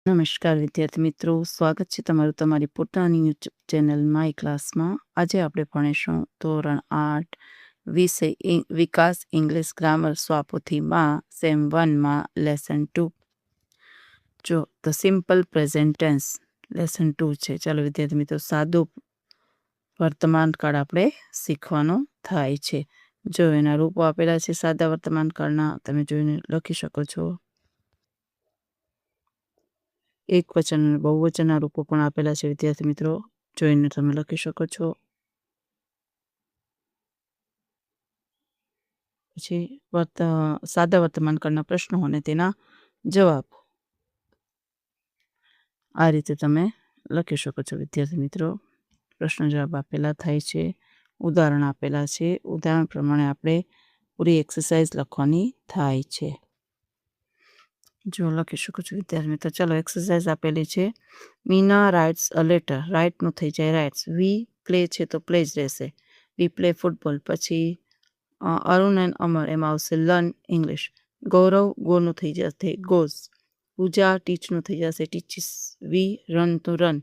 નમસ્કાર વિદ્યાર્થી મિત્રો, સ્વાગત છે તમારું તમારી પોતાની યુટ્યુબ ચેનલ માય ક્લાસમાં. આજે આપણે ભણીશું ધોરણ 8 વિષય વિકાસ ઇંગ્લિશ ગ્રામર સ્વાપોથીમાં સેમ 1માં લેસન 2. જો the simple present tense lesson 2 છે. ચાલો વિદ્યાર્થી મિત્રો, સાદું વર્તમાન કાળ આપણે શીખવાનો થાય છે. જો એના રૂપો આપેલા છે સાદા વર્તમાન કાળના, તમે જોઈને લખી શકો છો. એક વચન અને બહુવચનના રૂપો પણ આપેલા છે વિદ્યાર્થી મિત્રો, જોઈને તમે લખી શકો છો. પછી સાદા વર્તમાન કાળના પ્રશ્નો અને તેના જવાબ આ રીતે તમે લખી શકો છો વિદ્યાર્થી મિત્રો. પ્રશ્ન જવાબ આપેલા થાય છે, ઉદાહરણ આપેલા છે. ઉદાહરણ પ્રમાણે આપણે પૂરી એક્સરસાઇઝ લખવાની થાય છે. જો લખી શકો છો વિદ્યાર્થી મિત્રો. ચાલો એક્સરસાઇઝ આપેલી છે. Meena writes a letter. રાઇટનું થઈ જાય રાઇટ્સ. વી પ્લે છે તો પ્લે જ રહેશે. We play football. પછી અરુણ એન્ડ અમર, એમાં આવશે લર્ન ઇંગ્લિશ. ગૌરવ ગોનું થઈ જશે ગોઝ. પૂજા ટીચનું થઈ જશે ટીચીસ. વી રન તો રન.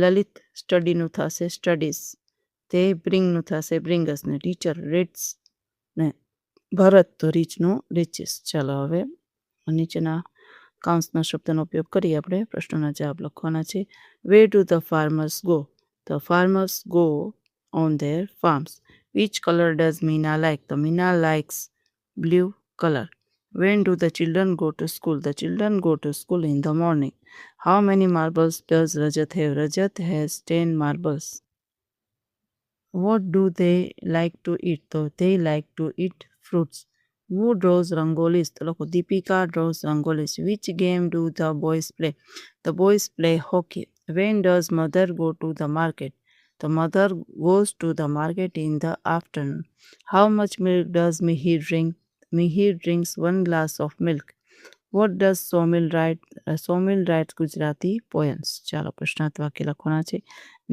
લલિત સ્ટડીનું થશે સ્ટડીઝ. તે બ્રિંગનું થશે બ્રિંગસ. ને ટીચર રીડ્સ. ને ભરત તો રીચનું રીચીસ. ચાલો હવે નીચેના કાઉન્સના શબ્દનો ઉપયોગ કરી આપણે પ્રશ્નોના જવાબ લખવાના છે. Where do the farmers go? The farmers go on there farms. Which colour does Meena like? The Meena likes blue colour. When do the children go to school? The children go to school in the morning. How many marbles does Rajat have? Rajat has 10 marbles. What do they like to eat? So they like to eat fruits. Who draws rangolis? તો લખો Deepika draws rangolis. Which game do the boys play? The boys play hockey. When does mother go to the market? The mother goes to the market in the afternoon. How much milk does Mihir drink? Mihir drinks 1 glass of milk. What does Somil write? Somil writes Gujarati poems. ચાલો પ્રશ્નાર્થ વાક્ય લખવાના છે.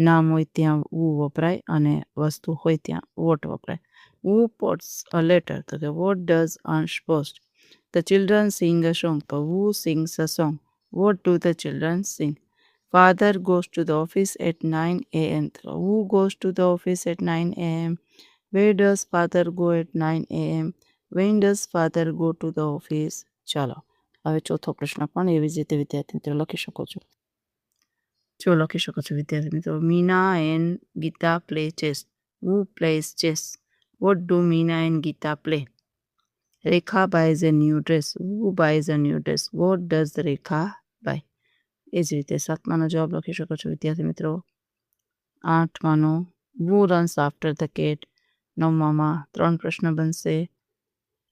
નામ હોય ત્યાં who વપરાય અને વસ્તુ હોય ત્યાં what વપરાય. Who posts a letter? તો કે what does Ansh post? The children sing a song. તો who sings a song? What do the children sing? Father goes to the office at 9 a.m. તો who goes to the office at 9 a.m.? Where does father go at 9 a.m.? When does father go to the office? ચાલો હવે ચોથો પ્રશ્ન પણ એવી જ રીતે વિદ્યાર્થી મિત્રો લખી શકો છો. જો લખી શકો છો વિદ્યાર્થી મિત્રો. Meena and Geeta play chess. Who plays chess? What do Meena and Geeta play? Rekha buys a new dress. Who buys a new dress? What does Rekha buy? એ જ રીતે સાતમાનો જવાબ લખી શકો છો વિદ્યાર્થી મિત્રો. આઠમાનો who runs after the cat. નવમામાં 3 પ્રશ્ન બનશે.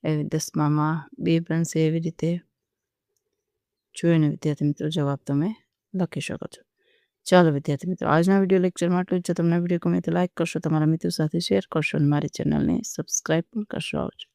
એવી 10મામાં 2 બનશે. એવી રીતે જોઈને વિદ્યાર્થી મિત્રો જવાબ તમે લખી શકો છો. ચાલો વિદ્યાર્થી મિત્રો, આજના વિડીયો લેક્ચરમાં આટલું જ. જો તમને વિડીયો ગમે તો લાઇક કરશો, તમારા મિત્રો સાથે શેર કરશો અને મારી ચેનલને સબસ્ક્રાઈબ પણ કરશો. આવજો.